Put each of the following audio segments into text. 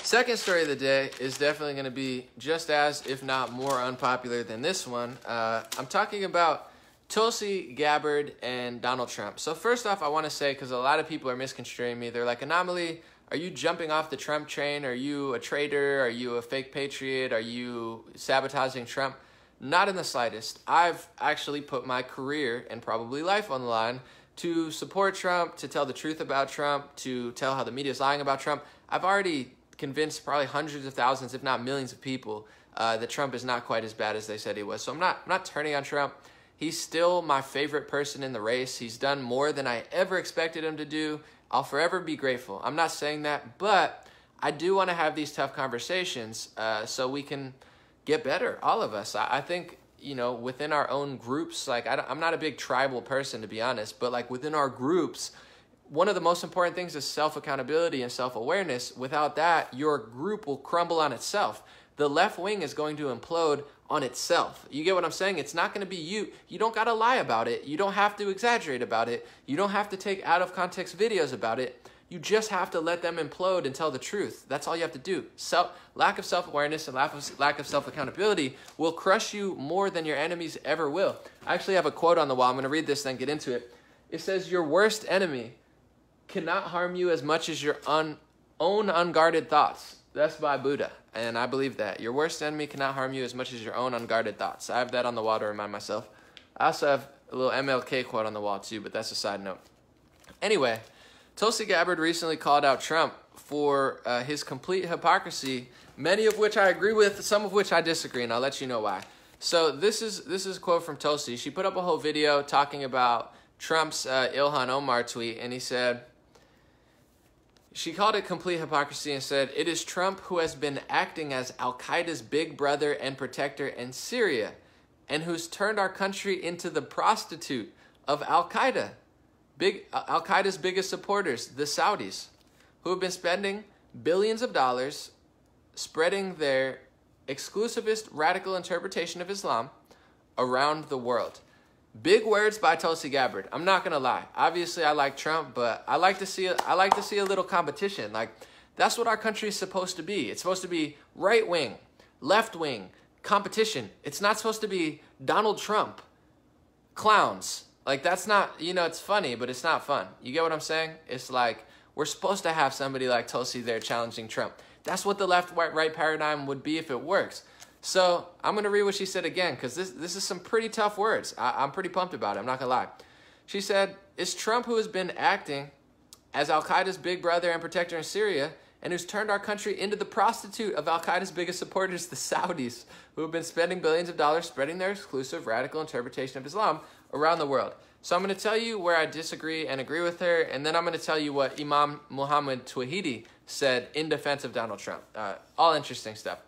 Second story of the day is definitely going to be just as, if not more, unpopular than this one. I'm talking about Tulsi Gabbard and Donald Trump. So first off, I want to say, because a lot of people are misconstruing me, they're like, Anomaly, are you jumping off the Trump train? Are you a traitor? Are you a fake patriot? Are you sabotaging Trump? Not in the slightest. I've actually put my career and probably life on the line to support Trump, to tell the truth about Trump, to tell how the media is lying about Trump. I've already convinced probably hundreds of thousands, if not millions of people, that Trump is not quite as bad as they said he was. So I'm not turning on Trump. He's still my favorite person in the race. He's done more than I ever expected him to do. I'll forever be grateful. I'm not saying that, but I do want to have these tough conversations so we can get better, all of us. I think, you know, within our own groups, like I'm not a big tribal person, to be honest, but like within our groups, one of the most important things is self-accountability and self-awareness. Without that, your group will crumble on itself. The left wing is going to implode on itself. You get what I'm saying? It's not going to be you. You don't got to lie about it. You don't have to exaggerate about it. You don't have to take out of context videos about it. You just have to let them implode and tell the truth. That's all you have to do. Lack of self-awareness and lack of self-accountability will crush you more than your enemies ever will. I actually have a quote on the wall. I'm going to read this, then get into it. It says, "Your worst enemy cannot harm you as much as your own unguarded thoughts." That's by Buddha, and I believe that. Your worst enemy cannot harm you as much as your own unguarded thoughts. I have that on the wall to remind myself. I also have a little MLK quote on the wall too, but that's a side note. Anyway, Tulsi Gabbard recently called out Trump for his complete hypocrisy, many of which I agree with, some of which I disagree, and I'll let you know why. So this is a quote from Tulsi. She put up a whole video talking about Trump's Ilhan Omar tweet, and she called it complete hypocrisy and said, "It is Trump who has been acting as Al-Qaeda's big brother and protector in Syria, and who's turned our country into the prostitute of Al-Qaeda. Al-Qaeda's biggest supporters, the Saudis, who have been spending billions of dollars spreading their exclusivist radical interpretation of Islam around the world." Big words by Tulsi Gabbard. I'm not gonna lie. Obviously, I like Trump, but I like to see a little competition. Like, that's what our country is supposed to be. It's supposed to be right wing, left wing, competition. It's not supposed to be Donald Trump, clowns. Like, that's not, you know, it's funny, but it's not fun. You get what I'm saying? It's like we're supposed to have somebody like Tulsi there challenging Trump. That's what the left-right paradigm would be if it works. So I'm going to read what she said again, because this is some pretty tough words. I'm pretty pumped about it. I'm not going to lie. She said, "It's Trump who has been acting as Al-Qaeda's big brother and protector in Syria, and who's turned our country into the prostitute of Al-Qaeda's biggest supporters, the Saudis, who have been spending billions of dollars spreading their exclusive radical interpretation of Islam around the world." So I'm going to tell you where I disagree and agree with her, and then I'm going to tell you what Imam Muhammad Tawhidi said in defense of Donald Trump. All interesting stuff.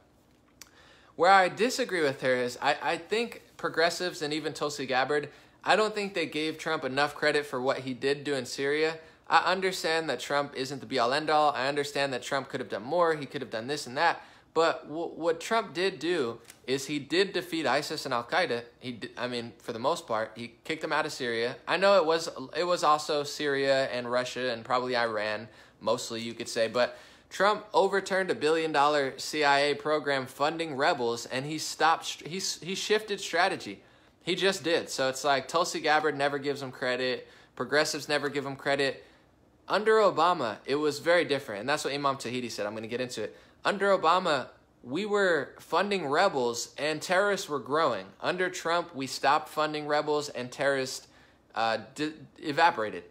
Where I disagree with her is I think progressives and even Tulsi Gabbard, I don't think they gave Trump enough credit for what he did do in Syria. I understand that Trump isn't the be-all, end-all. I understand that Trump could have done more. He could have done this and that. But what Trump did do is he did defeat ISIS and Al-Qaeda. I mean, for the most part, he kicked them out of Syria. I know it was also Syria and Russia and probably Iran, mostly you could say, but Trump overturned $1 billion CIA program funding rebels, and he shifted strategy. He just did. So it's like Tulsi Gabbard never gives him credit. Progressives never give him credit. Under Obama, it was very different, and that's what Imam Tawhidi said. I'm going to get into it. Under Obama, we were funding rebels, and terrorists were growing. Under Trump, we stopped funding rebels, and terrorists evaporated.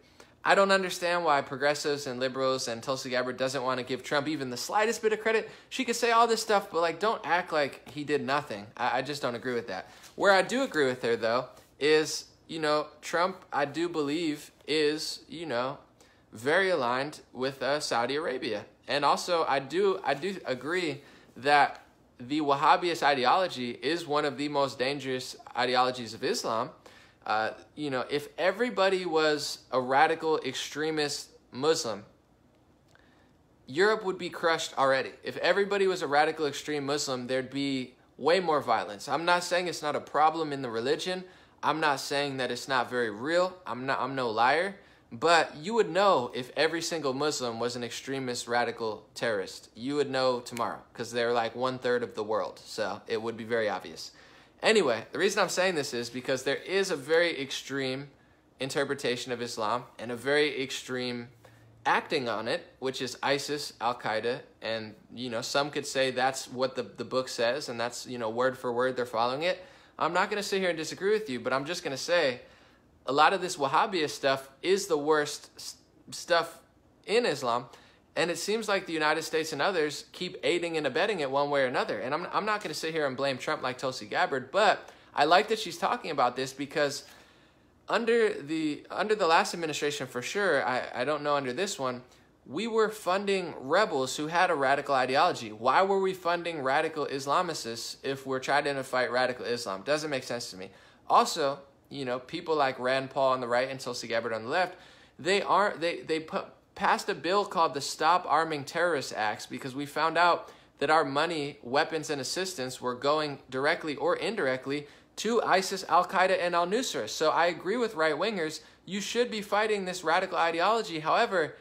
I don't understand why progressives and liberals and Tulsi Gabbard doesn't want to give Trump even the slightest bit of credit. She could say all this stuff, but like, don't act like he did nothing. I just don't agree with that. Where I do agree with her, though, is, you know, Trump, I do believe, is, you know, very aligned with Saudi Arabia. And also, I do agree that the Wahhabist ideology is one of the most dangerous ideologies of Islam. You know, if everybody was a radical extremist Muslim, Europe would be crushed already. If everybody was a radical extreme Muslim, there'd be way more violence. I'm not saying it's not a problem in the religion. I'm not saying that it's not very real. I'm no liar. But you would know if every single Muslim was an extremist radical terrorist. You would know tomorrow because they're like 1/3 of the world. So it would be very obvious. Anyway, the reason I'm saying this is because there is a very extreme interpretation of Islam and a very extreme acting on it, which is ISIS, Al-Qaeda, and, you know, some could say that's what the book says, and that's, you know, word for word they're following it. I'm not going to sit here and disagree with you, but I'm just going to say a lot of this Wahhabist stuff is the worst stuff in Islam, and it seems like the United States and others keep aiding and abetting it one way or another. And I'm not going to sit here and blame Trump like Tulsi Gabbard, but I like that she's talking about this because under the last administration, for sure, I don't know under this one, we were funding rebels who had a radical ideology. Why were we funding radical Islamicists if we're trying to fight radical Islam? Doesn't make sense to me. Also, you know, people like Rand Paul on the right and Tulsi Gabbard on the left, they passed a bill called the Stop Arming Terrorists Acts because we found out that our money, weapons, and assistance were going directly or indirectly to ISIS, Al-Qaeda, and Al-Nusra. So I agree with right-wingers. You should be fighting this radical ideology. However,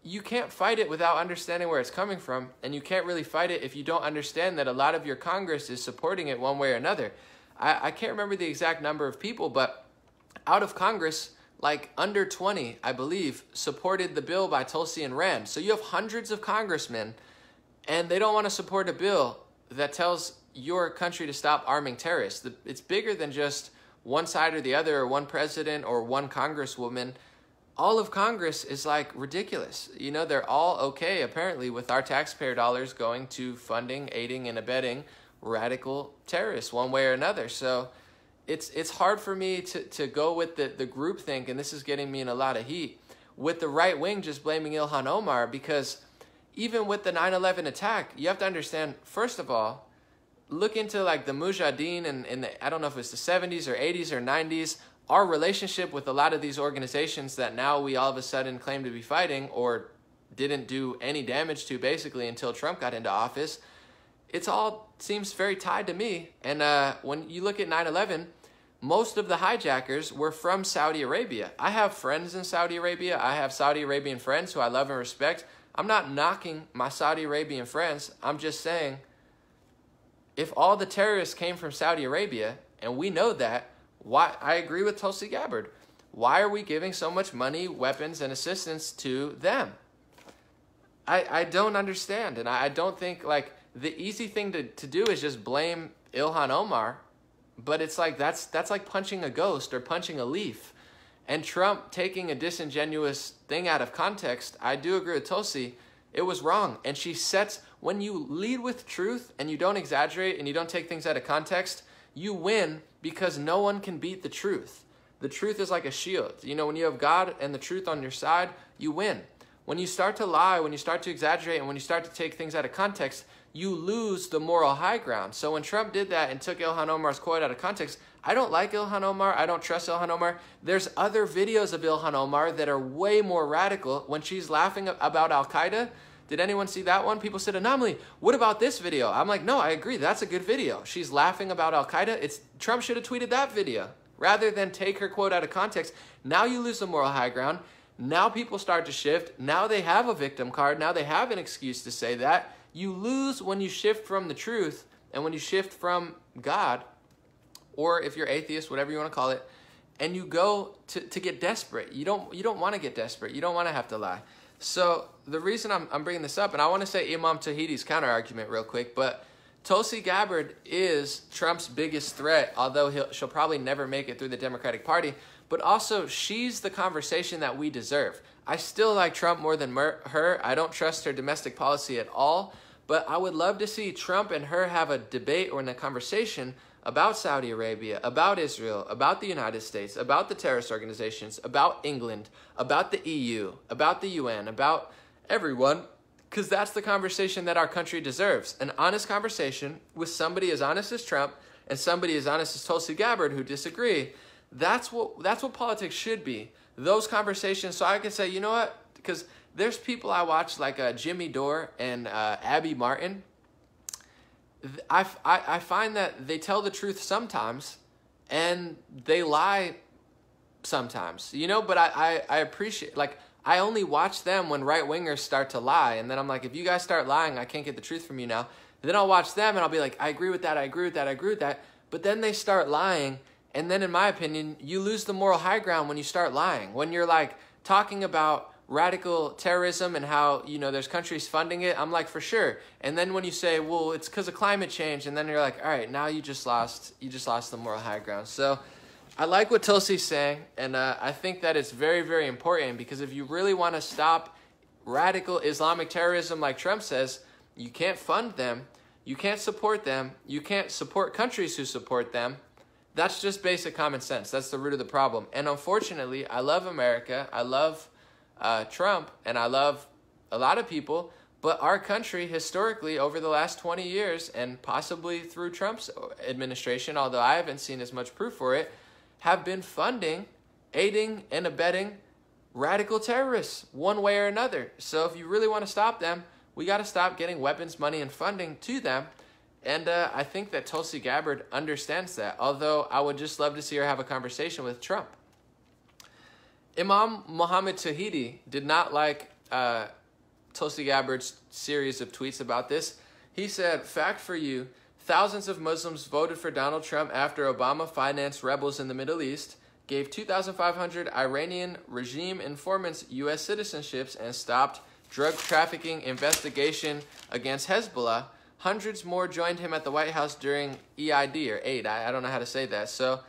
you can't fight it without understanding where it's coming from, and you can't really fight it if you don't understand that a lot of your Congress is supporting it one way or another. I can't remember the exact number of people, but out of Congress, like under 20, I believe, supported the bill by Tulsi and Rand. So you have hundreds of congressmen, and they don't want to support a bill that tells your country to stop arming terrorists. It's bigger than just one side or the other, or one president or one congresswoman. All of Congress is like ridiculous. You know, they're all okay, apparently, with our taxpayer dollars going to funding, aiding, and abetting radical terrorists one way or another. So it's hard for me to go with the groupthink, and this is getting me in a lot of heat, with the right wing just blaming Ilhan Omar, because even with the 9/11 attack, you have to understand, first of all, look into like the Mujahideen and I don't know if it's the 70s or 80s or 90s, our relationship with a lot of these organizations that now we all of a sudden claim to be fighting or didn't do any damage to basically until Trump got into office. It's all seems very tied to me. And when you look at 9/11, most of the hijackers were from Saudi Arabia. I have friends in Saudi Arabia. I have Saudi Arabian friends who I love and respect. I'm not knocking my Saudi Arabian friends. I'm just saying, if all the terrorists came from Saudi Arabia, and we know that, why? I agree with Tulsi Gabbard. Why are we giving so much money, weapons, and assistance to them? I don't understand, and I don't think, like, the easy thing to do is just blame Ilhan Omar, but it's like that's like punching a ghost or punching a leaf. And Trump taking a disingenuous thing out of context, I do agree with Tulsi, it was wrong. And she sets, when you lead with truth and you don't exaggerate and you don't take things out of context, you win because no one can beat the truth. The truth is like a shield. You know, when you have God and the truth on your side, you win. When you start to lie, when you start to exaggerate, and when you start to take things out of context, you lose the moral high ground. So when Trump did that and took Ilhan Omar's quote out of context, I don't like Ilhan Omar. I don't trust Ilhan Omar. There's other videos of Ilhan Omar that are way more radical. When she's laughing about Al-Qaeda, did anyone see that one? People said, Anomaly, what about this video? I'm like, no, I agree. That's a good video. She's laughing about Al-Qaeda. Trump should have tweeted that video rather than take her quote out of context. Now you lose the moral high ground. Now people start to shift. Now they have a victim card. Now they have an excuse to say that. You lose when you shift from the truth and when you shift from God, or if you're atheist, whatever you want to call it, and you go to get desperate. You don't want to get desperate. You don't want to have to lie. So the reason I'm bringing this up, and I want to say Imam Tahidi's counter-argument real quick, but Tulsi Gabbard is Trump's biggest threat, although she'll probably never make it through the Democratic Party, but also she's the conversation that we deserve. I still like Trump more than her. I don't trust her domestic policy at all, but I would love to see Trump and her have a debate or in a conversation about Saudi Arabia, about Israel, about the United States, about the terrorist organizations, about England, about the EU, about the UN, about everyone, because that's the conversation that our country deserves. An honest conversation with somebody as honest as Trump and somebody as honest as Tulsi Gabbard who disagree. That's what politics should be. Those conversations, so I can say, you know what? Because there's people I watch like Jimmy Dore and Abby Martin. I find that they tell the truth sometimes, and they lie sometimes, you know, but I appreciate, like, I only watch them when right-wingers start to lie, and then I'm like, if you guys start lying, I can't get the truth from you now. And then I'll watch them, and I'll be like, I agree with that, I agree with that, I agree with that, but then they start lying, and then in my opinion, you lose the moral high ground when you start lying. When you're like talking about radical terrorism and how, you know, there's countries funding it, I'm like, for sure. And then when you say, well, it's because of climate change, and then you're like, all right, now you just lost the moral high ground. So I like what Tulsi's saying, and I think that it's very, very important, because if you really want to stop radical Islamic terrorism like Trump says, you can't fund them, you can't support them, you can't support countries who support them. That's just basic common sense. That's the root of the problem. And unfortunately, I love America, I love Trump, and I love a lot of people, but our country historically over the last 20 years, and possibly through Trump's administration, although I haven't seen as much proof for it, have been funding, aiding, and abetting radical terrorists one way or another. So if you really want to stop them, we got to stop getting weapons, money, and funding to them. And I think that Tulsi Gabbard understands that, although I would just love to see her have a conversation with Trump. Imam Mohammed Tawhidi did not like Tulsi Gabbard's series of tweets about this. He said, fact for you, thousands of Muslims voted for Donald Trump after Obama financed rebels in the Middle East, gave 2,500 Iranian regime informants U.S. citizenships, and stopped drug trafficking investigation against Hezbollah. Hundreds more joined him at the White House during EID, or aid. I don't know how to say that. So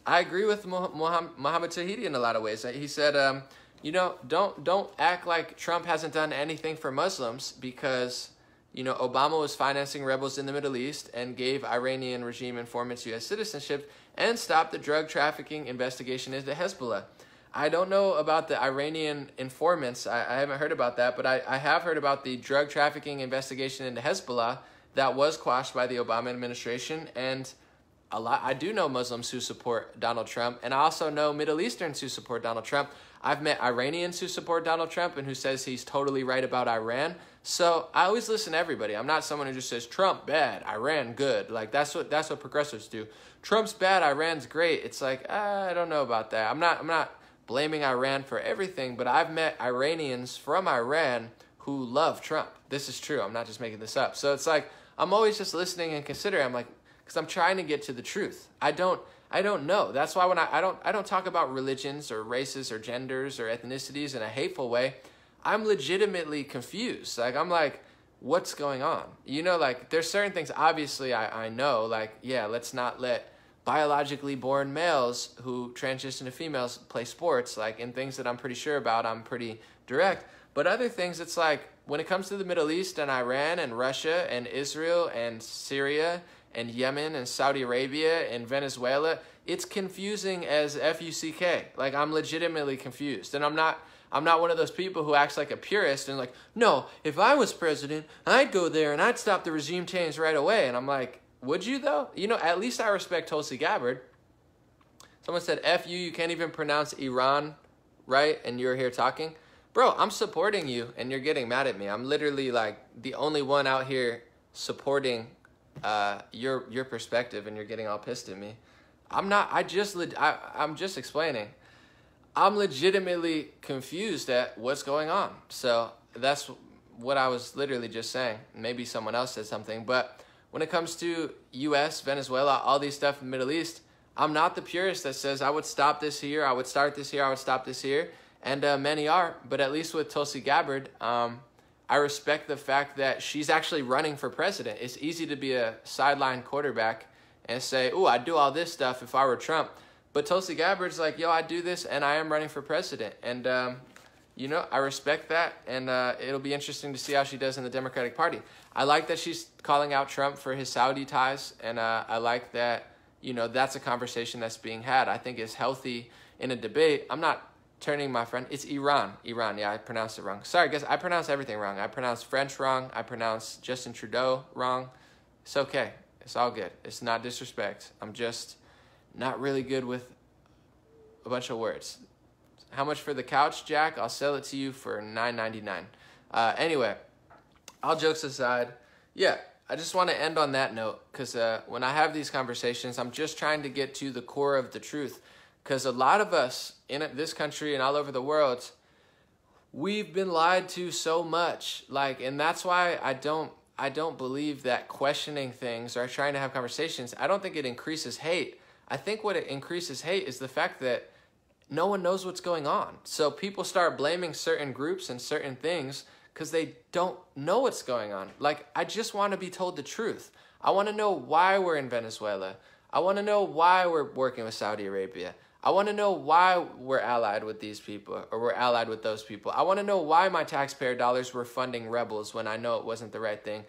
I agree with Mohammed Tawhidi in a lot of ways. He said, you know, don't act like Trump hasn't done anything for Muslims, because, you know, Obama was financing rebels in the Middle East and gave Iranian regime informants U.S. citizenship and stopped the drug trafficking investigation into Hezbollah. I don't know about the Iranian informants. I haven't heard about that, but I have heard about the drug trafficking investigation into Hezbollah that was quashed by the Obama administration. And I do know Muslims who support Donald Trump, and I also know Middle Easterns who support Donald Trump. I've met Iranians who support Donald Trump and who says he's totally right about Iran. So I always listen to everybody. I'm not someone who just says Trump bad, Iran good. Like that's what progressives do. Trump's bad, Iran's great. It's like, I don't know about that. I'm not blaming Iran for everything, but I've met Iranians from Iran who love Trump. This is true. I'm not just making this up. So it's like, I'm always just listening and considering. I'm like, because I'm trying to get to the truth. I don't know. That's why when I don't talk about religions or races or genders or ethnicities in a hateful way. I'm legitimately confused. Like, I'm like, what's going on? You know, like, there's certain things, obviously, I know, like, yeah, let's not let biologically born males who transition to females play sports, like, in things that I'm pretty sure about, I'm pretty direct. But other things, it's like, when it comes to the Middle East and Iran and Russia and Israel and Syria and Yemen and Saudi Arabia and Venezuela, it's confusing as F-U-C-K. Like, I'm legitimately confused. And I'm not one of those people who acts like a purist and like, no, if I was president, I'd go there and I'd stop the regime change right away. And I'm like, would you though? You know, at least I respect Tulsi Gabbard. Someone said, F you can't even pronounce Iran right, and you're here talking. Bro, I'm supporting you and you're getting mad at me. I'm literally like the only one out here supporting your perspective, and you're getting all pissed at me. I'm just explaining. I'm legitimately confused at what's going on. So that's what I was literally just saying. Maybe someone else said something, but when it comes to U.S., Venezuela, all these stuff in the Middle East, I'm not the purist that says I would stop this here, I would start this here, I would stop this here, and many are. But at least with Tulsi Gabbard, I respect the fact that she's actually running for president. It's easy to be a sideline quarterback and say, ooh, I'd do all this stuff if I were Trump. But Tulsi Gabbard's like, yo, I do this, and I am running for president. And, you know, I respect that, and it'll be interesting to see how she does in the Democratic Party. I like that she's calling out Trump for his Saudi ties, and I like that, you know, that's a conversation that's being had. I think it's healthy in a debate. I'm not turning my friend. It's Iran. Iran, yeah, I pronounced it wrong. Sorry, guys, I pronounce everything wrong. I pronounce French wrong. I pronounce Justin Trudeau wrong. It's okay. It's all good. It's not disrespect. I'm just not really good with a bunch of words. How much for the couch, Jack? I'll sell it to you for $9.99. Anyway, all jokes aside, yeah, I just want to end on that note, because when I have these conversations, I'm just trying to get to the core of the truth, Because a lot of us in this country and all over the world, we've been lied to so much. Like, and that's why I don't believe that questioning things or trying to have conversations, I don't think it increases hate. I think what it increases hate is the fact that no one knows what's going on. So people start blaming certain groups and certain things because they don't know what's going on. Like, I just want to be told the truth. I want to know why we're in Venezuela. I want to know why we're working with Saudi Arabia. I want to know why we're allied with these people or we're allied with those people. I want to know why my taxpayer dollars were funding rebels when I know it wasn't the right thing.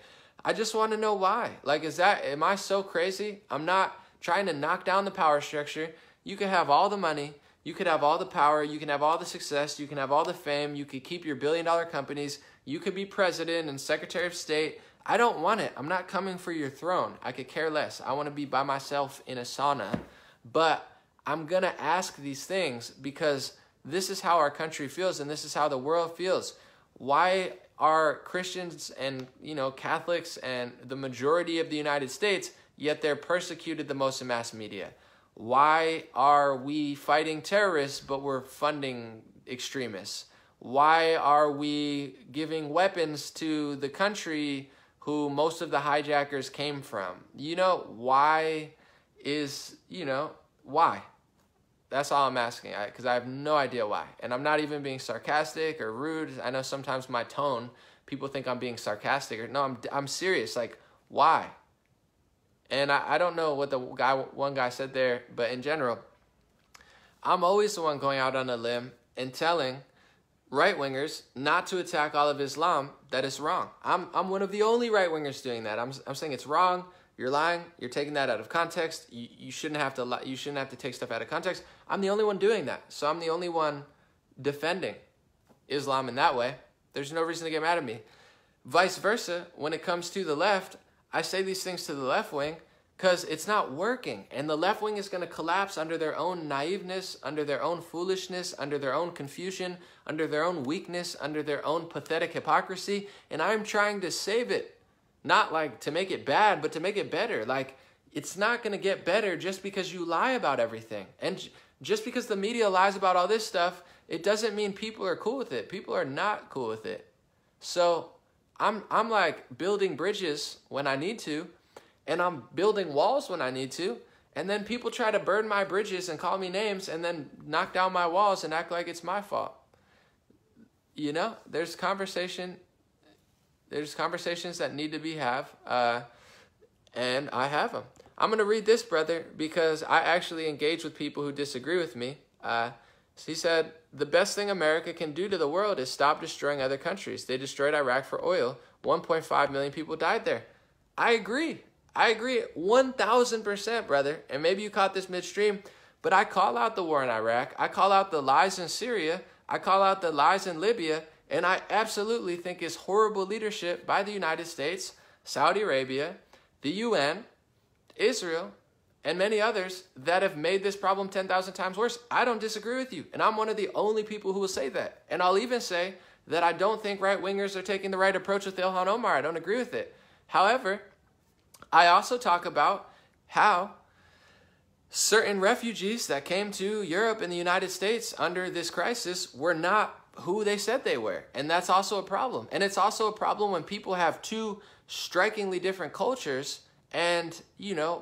I just want to know why. Like, am I so crazy? I'm not trying to knock down the power structure. You could have all the money. You could have all the power. You can have all the success. You can have all the fame. You could keep your billion-dollar companies. You could be president and secretary of state. I don't want it. I'm not coming for your throne. I could care less. I want to be by myself in a sauna. But I'm going to ask these things because this is how our country feels and this is how the world feels. Why are Christians and, Catholics and the majority of the United States, yet they're persecuted the most in mass media? Why are we fighting terrorists, but we're funding extremists? Why are we giving weapons to the country who most of the hijackers came from? Why is, why? That's all I'm asking, because I have no idea why. And I'm not even being sarcastic or rude. I know sometimes my tone, people think I'm being sarcastic. No, I'm serious. Like, why? And I don't know what one guy said there, but in general, I'm always the one going out on a limb and telling right-wingers not to attack all of Islam, that is wrong. I'm one of the only right-wingers doing that. I'm saying it's wrong. You're lying. You're taking that out of context. You shouldn't have to lie. You shouldn't have to take stuff out of context. I'm the only one doing that. So I'm the only one defending Islam in that way. There's no reason to get mad at me. Vice versa, when it comes to the left, I say these things to the left wing because it's not working. And the left wing is going to collapse under their own naiveness, under their own foolishness, under their own confusion, under their own weakness, under their own pathetic hypocrisy. And I'm trying to save it. Not like to make it bad, but to make it better. Like, it's not going to get better just because you lie about everything. And just because the media lies about all this stuff, it doesn't mean people are cool with it. People are not cool with it. So I'm like building bridges when I need to, and I'm building walls when I need to. And then people try to burn my bridges and call me names and then knock down my walls and act like it's my fault. There's conversations that need to be have, and I have them. I'm going to read this, brother, because I actually engage with people who disagree with me. He said, the best thing America can do to the world is stop destroying other countries. They destroyed Iraq for oil. 1.5 million people died there. I agree. 1,000%, brother. And maybe you caught this midstream, but I call out the war in Iraq. I call out the lies in Syria. I call out the lies in Libya. And I absolutely think it's horrible leadership by the United States, Saudi Arabia, the UN, Israel, and many others that have made this problem 10,000 times worse. I don't disagree with you. And I'm one of the only people who will say that. And I'll even say that I don't think right-wingers are taking the right approach with Ilhan Omar. I don't agree with it. However, I also talk about how certain refugees that came to Europe and the United States under this crisis were not who they said they were. And that's also a problem. And it's also a problem when people have two strikingly different cultures and,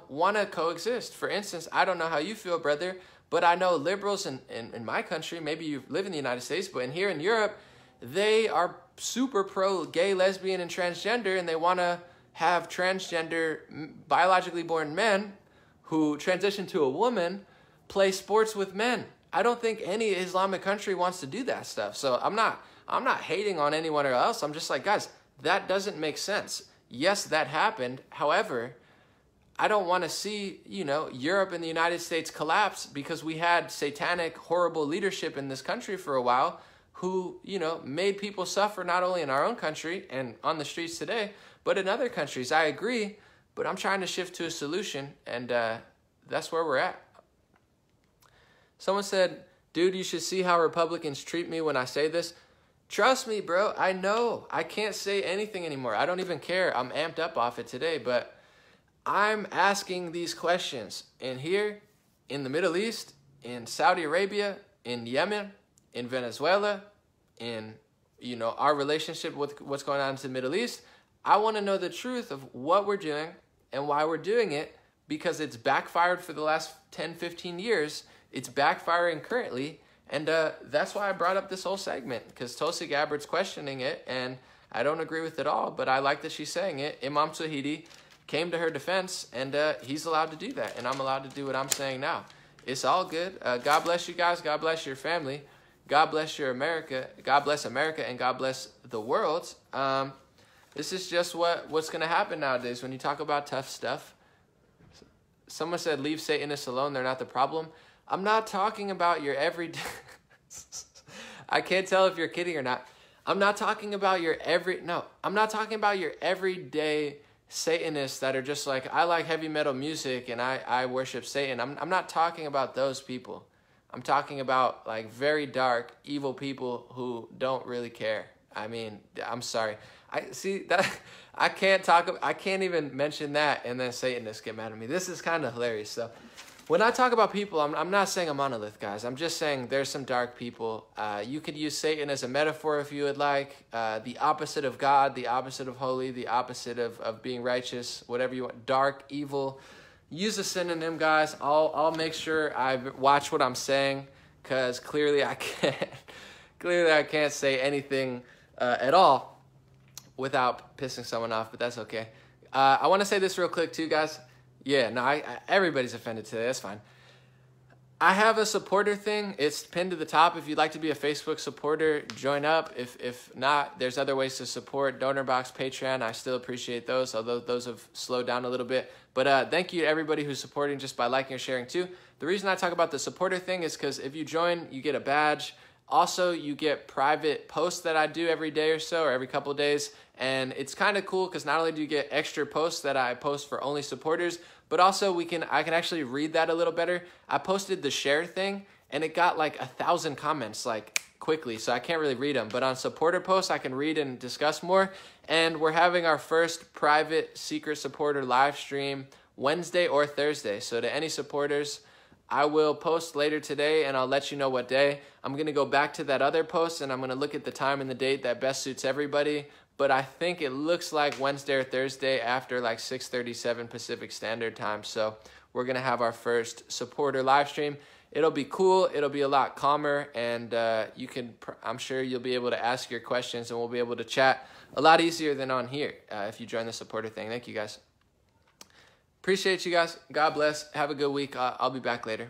want to coexist. For instance, I don't know how you feel, brother, but I know liberals in my country, maybe you live in the United States, but here in Europe, they are super pro gay, lesbian, and transgender, and they want to have transgender biologically born men who transition to a woman play sports with men. I don't think any Islamic country wants to do that stuff. So I'm not hating on anyone else. I'm just like, guys, that doesn't make sense. Yes, that happened. However, I don't want to see, Europe and the United States collapse because we had satanic, horrible leadership in this country for a while who, made people suffer not only in our own country and on the streets today, but in other countries. I agree, but I'm trying to shift to a solution, and that's where we're at. Someone said, dude, you should see how Republicans treat me when I say this. Trust me, bro. I know. I can't say anything anymore. I don't even care. I'm amped up off it today, but I'm asking these questions. And here in the Middle East, in Saudi Arabia, in Yemen, in Venezuela, in, you know, our relationship with what's going on in the Middle East. I want to know the truth of what we're doing and why we're doing it, because it's backfired for the last 10, 15 years. It's backfiring currently. And that's why I brought up this whole segment, because Tulsi Gabbard's questioning it, and I don't agree with it all, but I like that she's saying it. Imam Tawhidi came to her defense, and he's allowed to do that, and I'm allowed to do what I'm saying now. It's all good. God bless you guys. God bless your family. God bless your America. God bless America, and God bless the world. This is just what's going to happen nowadays when you talk about tough stuff. Someone said, leave Satanists alone. They're not the problem. I'm not talking about your everyday... I can't tell if you're kidding or not. I'm not talking about your I'm not talking about your everyday Satanists that are just like, I like heavy metal music and I worship Satan. I'm not talking about those people. I'm talking about like very dark, evil people who don't really care. I mean, I'm sorry. I can't even mention that and then Satanists get mad at me. This is kind of hilarious. So when I talk about people, I'm not saying a monolith, guys. I'm just saying there's some dark people. You could use Satan as a metaphor if you would like. The opposite of God, the opposite of holy, the opposite of being righteous, whatever you want. Dark, evil. Use a synonym, guys. I'll make sure I watch what I'm saying, because clearly I can't say anything at all without pissing someone off, but that's okay. I want to say this real quick too, guys. Yeah, no, everybody's offended today. That's fine. I have a supporter thing. It's pinned to the top. If you'd like to be a Facebook supporter, join up. If not, there's other ways to support. Donor Box, Patreon. I still appreciate those, although those have slowed down a little bit. But thank you to everybody who's supporting just by liking or sharing too. The reason I talk about the supporter thing is because if you join, you get a badge. Also, you get private posts that I do every day or so, or every couple of days. And it's kind of cool because not only do you get extra posts that I post for only supporters, but also I can actually read that a little better. I posted the share thing and it got like 1,000 comments like quickly, so I can't really read them. But on supporter posts, I can read and discuss more. And we're having our first private secret supporter live stream Wednesday or Thursday. So to any supporters, I will post later today and I'll let you know what day. I'm going to go back to that other post and I'm going to look at the time and the date that best suits everybody. But I think it looks like Wednesday or Thursday after like 6:37 Pacific Standard Time. So we're going to have our first supporter live stream. It'll be cool. It'll be a lot calmer. And I'm sure you'll be able to ask your questions and we'll be able to chat a lot easier than on here if you join the supporter thing. Thank you, guys. Appreciate you guys. God bless. Have a good week. I'll be back later.